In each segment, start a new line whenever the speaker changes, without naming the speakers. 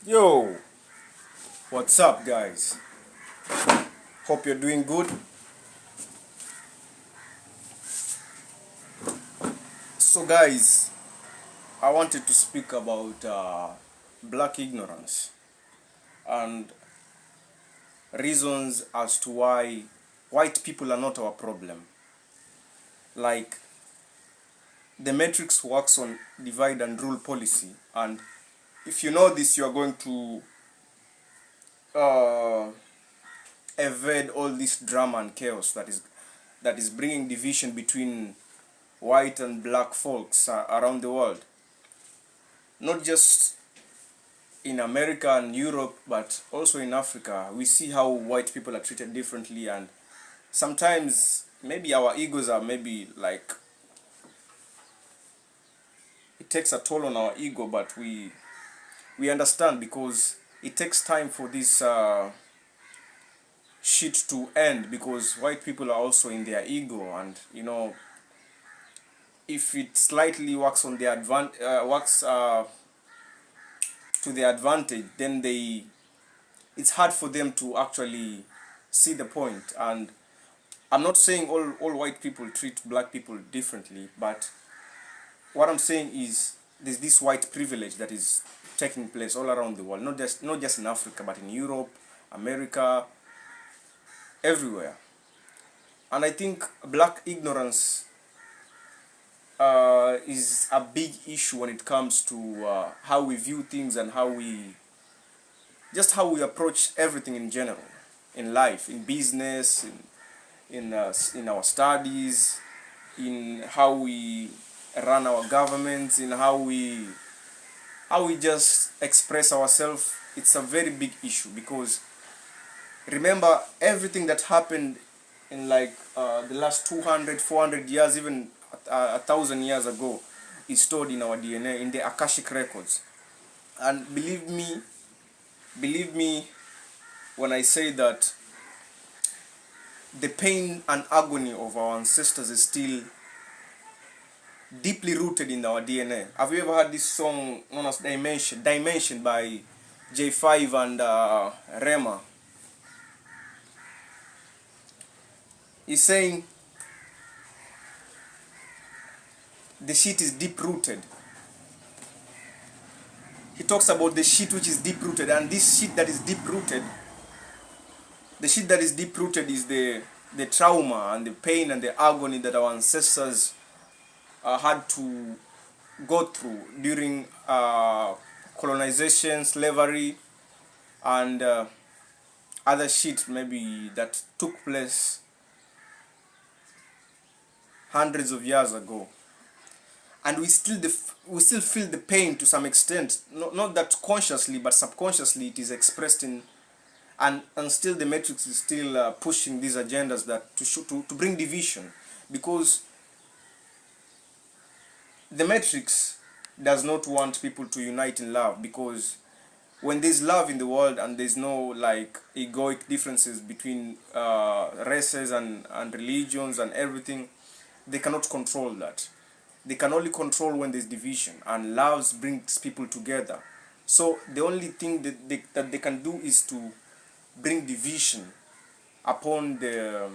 Yo, what's up, guys? Hope you're doing good. So, guys, I wanted to speak about black ignorance and reasons as to why white people are not our problem. Like, the matrix works on divide and rule policy, and if you know this, you are going to uh, evade all this drama and chaos that is bringing division between white and black folks around the world, not just in America and Europe, but also in Africa. We see how white people are treated differently, and sometimes maybe our egos are maybe like it takes a toll on our ego, but we understand because it takes time for this shit to end, because white people are also in their ego, and if it slightly works on their works to their advantage, then it's hard for them to actually see the point. And I'm not saying all white people treat black people differently, but what I'm saying is there's this white privilege that is taking place all around the world, not just in Africa, but in Europe, America, everywhere. And I think black ignorance is a big issue when it comes to how we view things and how we approach everything in general, in life, in business, in our studies, in how we run our governments, in how we just express ourselves. It's a very big issue, because remember, everything that happened in the last 200, 400 years, even a thousand years ago, is stored in our DNA, in the Akashic records. And believe me when I say that the pain and agony of our ancestors is still deeply rooted in our DNA. Have you ever heard this song known as Dimension by J5 and Rema? He's saying the shit is deep rooted. He talks about the shit which is deep rooted, and this shit that is deep rooted, the shit that is deep rooted is the trauma and the pain and the agony that our ancestors had to go through during colonization, slavery, and other shit maybe that took place hundreds of years ago. And we still feel the pain to some extent, not that consciously, but subconsciously it is expressed in, and still the matrix is still pushing these agendas that to bring division, because the matrix does not want people to unite in love. Because when there's love in the world and there's no egoic differences between races and religions and everything, they cannot control that. They can only control when there's division, and love brings people together. So the only thing that they can do is to bring division upon the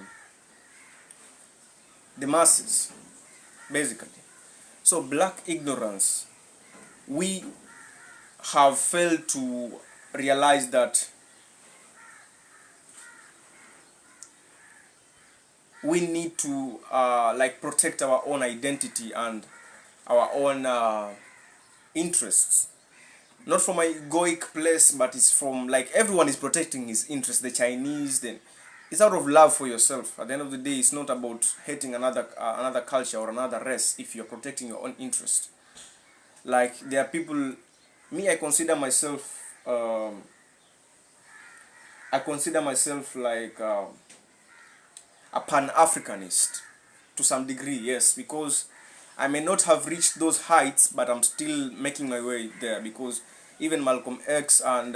masses, basically. So black ignorance, we have failed to realize that we need to protect our own identity and our own interests, not from a egoic place, but it's from everyone is protecting his interests. The Chinese, then it's out of love for yourself. At the end of the day, it's not about hating another culture or another race. If you're protecting your own interest, there are people. Me, I consider myself a Pan-Africanist to some degree, yes, because I may not have reached those heights, but I'm still making my way there. Because even Malcolm X and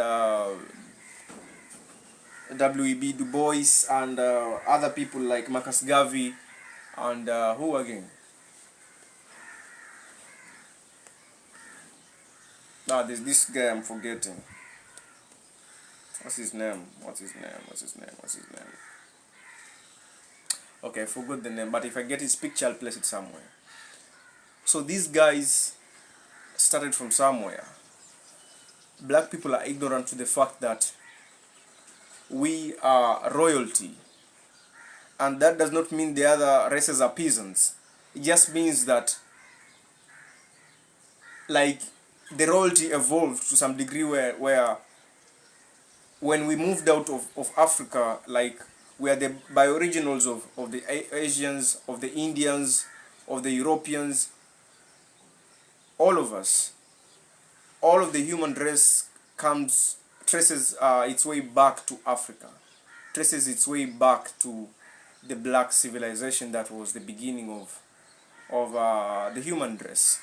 W.E.B. Du Bois and other people like Marcus Garvey and who again? There's this guy I'm forgetting. What's his name? What's his name? What's his name? What's his name? Okay, I forgot the name, but if I get his picture, I'll place it somewhere. So these guys started from somewhere. Black people are ignorant to the fact that we are royalty, and that does not mean the other races are peasants. It just means that, like, the royalty evolved to some degree where when we moved out of Africa, like, we are the biooriginals of the Asians, of the Indians, of the Europeans, all of us. All of the human race traces its way back to Africa, traces its way back to the black civilization that was the beginning of the human race.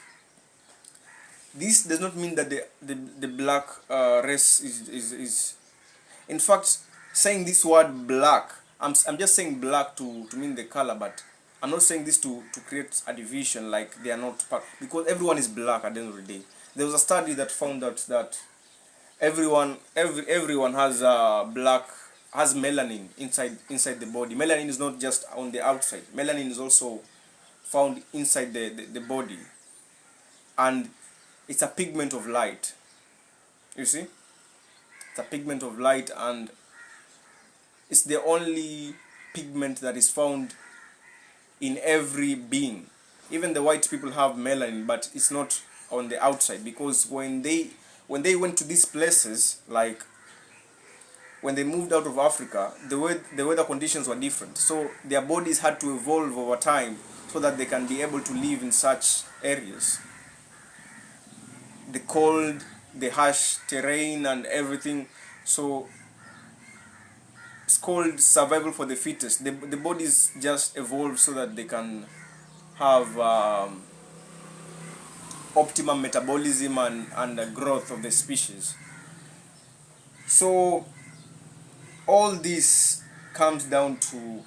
This does not mean that the black race is in fact, saying this word black, I'm just saying black to mean the color, but I'm not saying this to create a division like they are not part, because everyone is black at the end of the day. There was a study that found out that everyone has has melanin inside the body. Melanin is not just on the outside. Melanin is also found inside the body, and it's a pigment of light. You see, it's a pigment of light, and it's the only pigment that is found in every being. Even the white people have melanin, but it's not on the outside, because when they went to these places, like when they moved out of Africa, the weather conditions were different, so their bodies had to evolve over time so that they can be able to live in such areas. The cold, the harsh terrain and everything. So it's called survival for the fittest. The bodies just evolve so that they can have optimum metabolism and the growth of the species. So all this comes down to,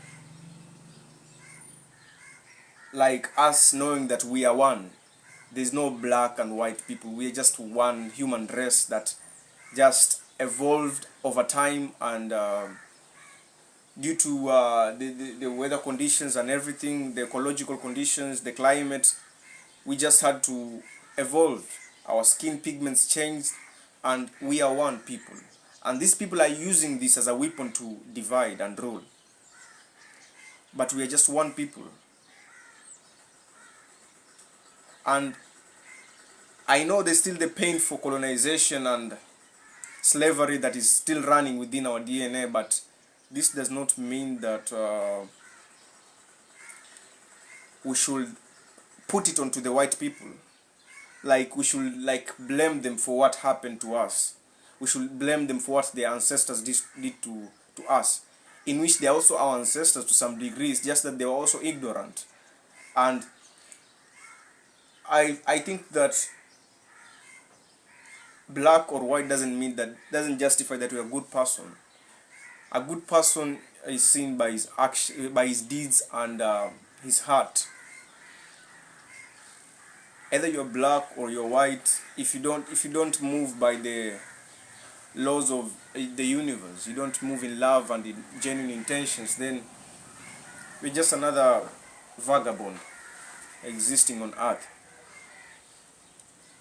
like, us knowing that we are one. There's no black and white people. We are just one human race that just evolved over time, and due to the weather conditions and everything, the ecological conditions, the climate, we just had to evolve. Our skin pigments changed, and we are one people. And these people are using this as a weapon to divide and rule. But we are just one people. And I know there's still the pain for colonization and slavery that is still running within our DNA, but this does not mean that we should put it onto the white people. Like, we should, like, blame them for what happened to us. We should blame them for what their ancestors did to us, in which they are also our ancestors to some degrees, just that they were also ignorant. And I think that black or white doesn't justify that you're a good person. A good person is seen by his action, by his deeds, and his heart. Either you're black or you're white, if you don't move by the laws of the universe, you don't move in love and in genuine intentions, then you're just another vagabond existing on earth.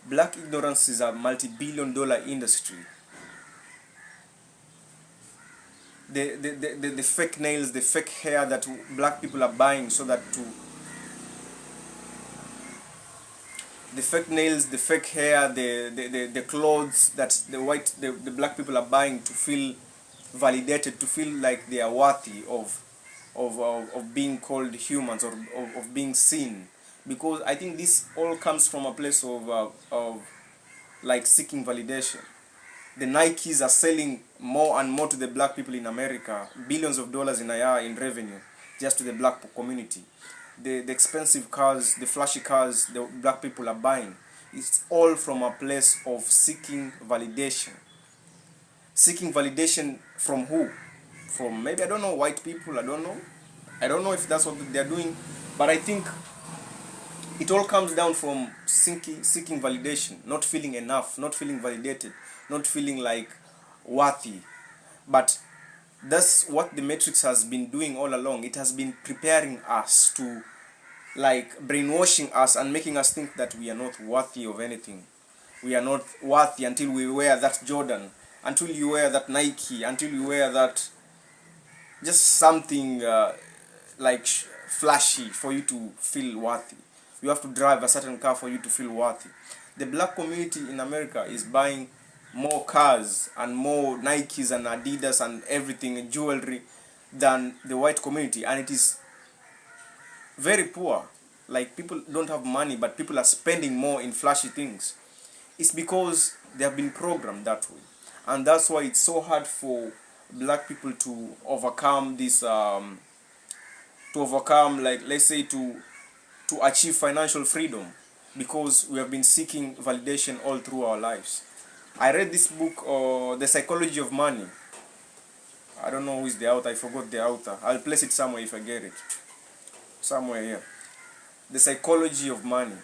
Black ignorance is a multi-billion-dollar industry. The fake nails, the fake hair that black people are buying, so that the fake nails, the fake hair, the clothes that the black people are buying to feel validated, to feel like they are worthy of being called humans, or of being seen. Because I think this all comes from a place of like seeking validation. The Nikes are selling more and more to the black people in America, billions of dollars in a year in revenue, just to the black community. The expensive cars, the flashy cars the black people are buying, it's all from a place of seeking validation. Seeking validation from who? From, maybe, I don't know, white people, I don't know if that's what they're doing, but I think it all comes down from seeking validation, not feeling enough, not feeling validated, not feeling like worthy. But that's what the Matrix has been doing all along. It has been preparing us to, like, brainwashing us and making us think that we are not worthy of anything. We are not worthy until we wear that Jordan, until you wear that Nike, until you wear that, just something like flashy for you to feel worthy. You have to drive a certain car for you to feel worthy. The black community in America is buying more cars and more Nikes and Adidas and everything and jewelry than the white community, and it is very poor. Like, people don't have money, but people are spending more in flashy things. It's because they have been programmed that way, and that's why it's so hard for black people to overcome this to overcome, like, let's say, to achieve financial freedom, because we have been seeking validation all through our lives. I read this book, The Psychology of Money. I don't know who is the author. I forgot the author. I'll place it somewhere if I get it. Somewhere here. The Psychology of Money.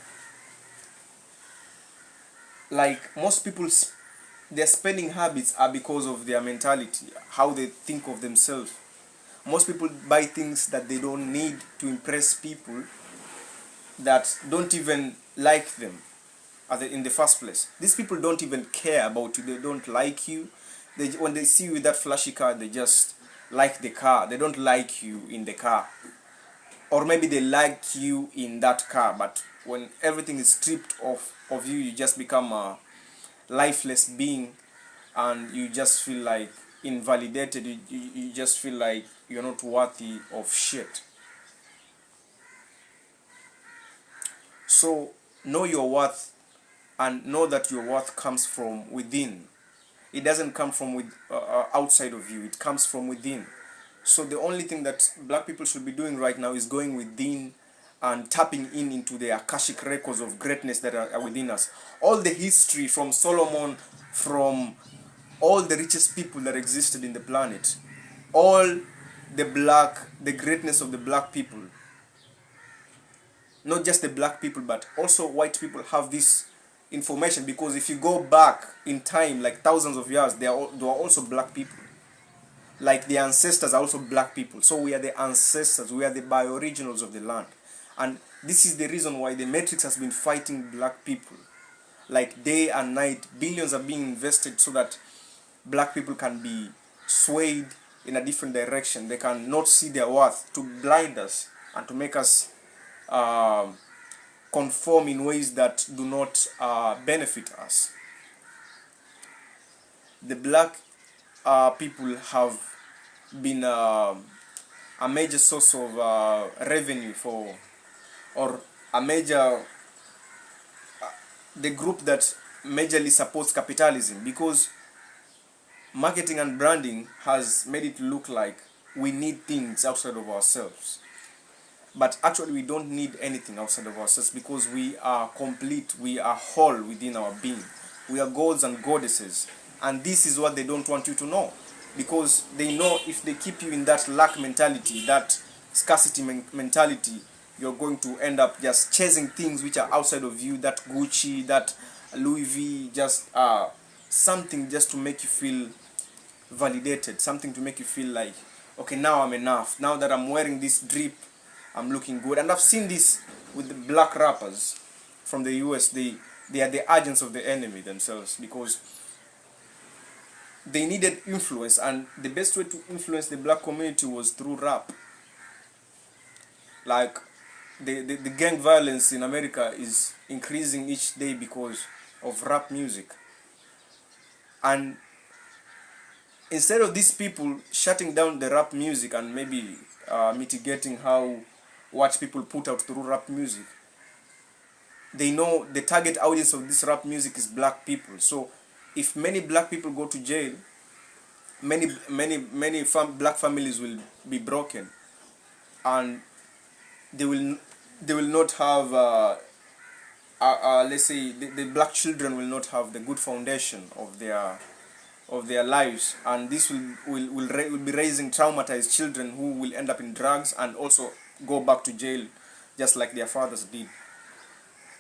Like, most people's, their spending habits are because of their mentality, how they think of themselves. Most people buy things that they don't need to impress people that don't even like them in the first place. These people don't even care about you. They don't like you. When they see you with that flashy car, they just like the car. They don't like you in the car. Or maybe they like you in that car, but when everything is stripped off of you, you just become a lifeless being, and you just feel like invalidated. You just feel like you're not worthy of shit. So know your worth, and know that your worth comes from within. It doesn't come from outside of you. It comes from within. So the only thing that black people should be doing right now is going within and tapping into the Akashic records of greatness that are within us. All the history from Solomon, from all the richest people that existed in the planet, all the greatness of the black people, not just the black people, but also white people have this information, because if you go back in time, like thousands of years, there are also black people. Like, the ancestors are also black people. So we are the ancestors, we are the biooriginals of the land. And this is the reason why the Matrix has been fighting black people. Like, day and night, billions are being invested so that black people can be swayed in a different direction. They can not see their worth, to blind us and to make us conform in ways that do not benefit us. The black people have been a major source of revenue for, or a major, the group that majorly supports capitalism, because marketing and branding has made it look like we need things outside of ourselves. But actually, we don't need anything outside of ourselves, because we are complete, we are whole within our being. We are gods and goddesses. And this is what they don't want you to know, because they know if they keep you in that lack mentality, that scarcity mentality, you're going to end up just chasing things which are outside of you, that Gucci, that Louis V, just something just to make you feel validated, something to make you feel like, okay, now I'm enough. Now that I'm wearing this drip, I'm looking good. And I've seen this with the black rappers from the US. They are the agents of the enemy themselves, because they needed influence, and the best way to influence the black community was through rap. Like, the gang violence in America is increasing each day because of rap music. And instead of these people shutting down the rap music and maybe mitigating what people put out through rap music, they know the target audience of this rap music is black people. So if many black people go to jail, many black families will be broken, and they will not have let's say the black children will not have the good foundation of their lives, and this will be raising traumatized children who will end up in drugs and also go back to jail just like their fathers did,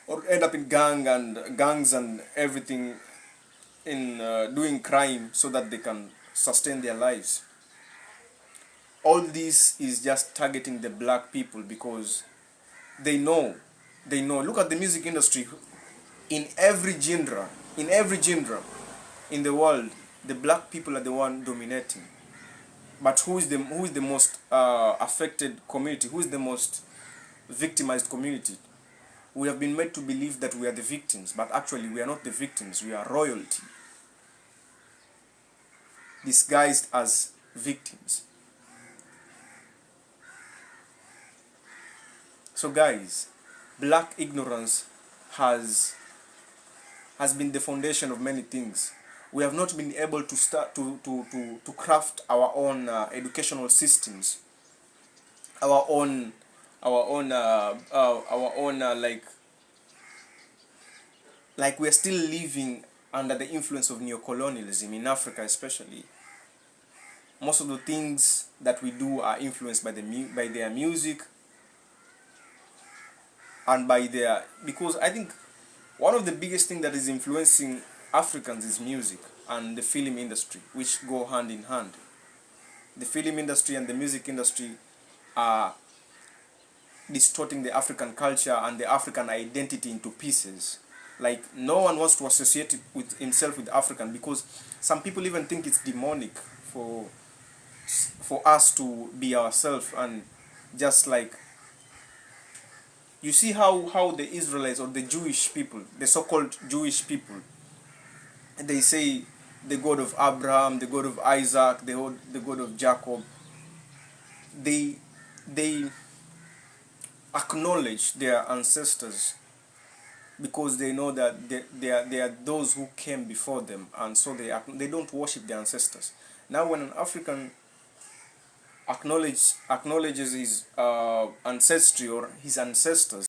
or end up in gangs and everything, in doing crime so that they can sustain their lives. All this is just targeting the black people because they know, look at the music industry. In every genre, in the world, the black people are the one dominating. But who is the most affected community? Who is the most victimized community? We have been made to believe that we are the victims, but actually we are not the victims. We are royalty disguised as victims. So guys, black ignorance has been the foundation of many things. We have not been able to start to craft our own educational systems, our own like we are still living under the influence of neocolonialism in Africa, especially. Most of the things that we do are influenced by by their music and by their, because I think one of the biggest things that is influencing Africans is music and the film industry, which go hand in hand. The film industry and the music industry are distorting the African culture and the African identity into pieces. Like, no one wants to associate with himself with African, because some people even think it's demonic for us to be ourselves. And just like, you see how the Israelites or the Jewish people, the so-called Jewish people, they say the God of Abraham, the God of Isaac, the God of Jacob. They acknowledge their ancestors because they know that they are those who came before them, and so they don't worship their ancestors. Now, when an African acknowledges his ancestry or his ancestors,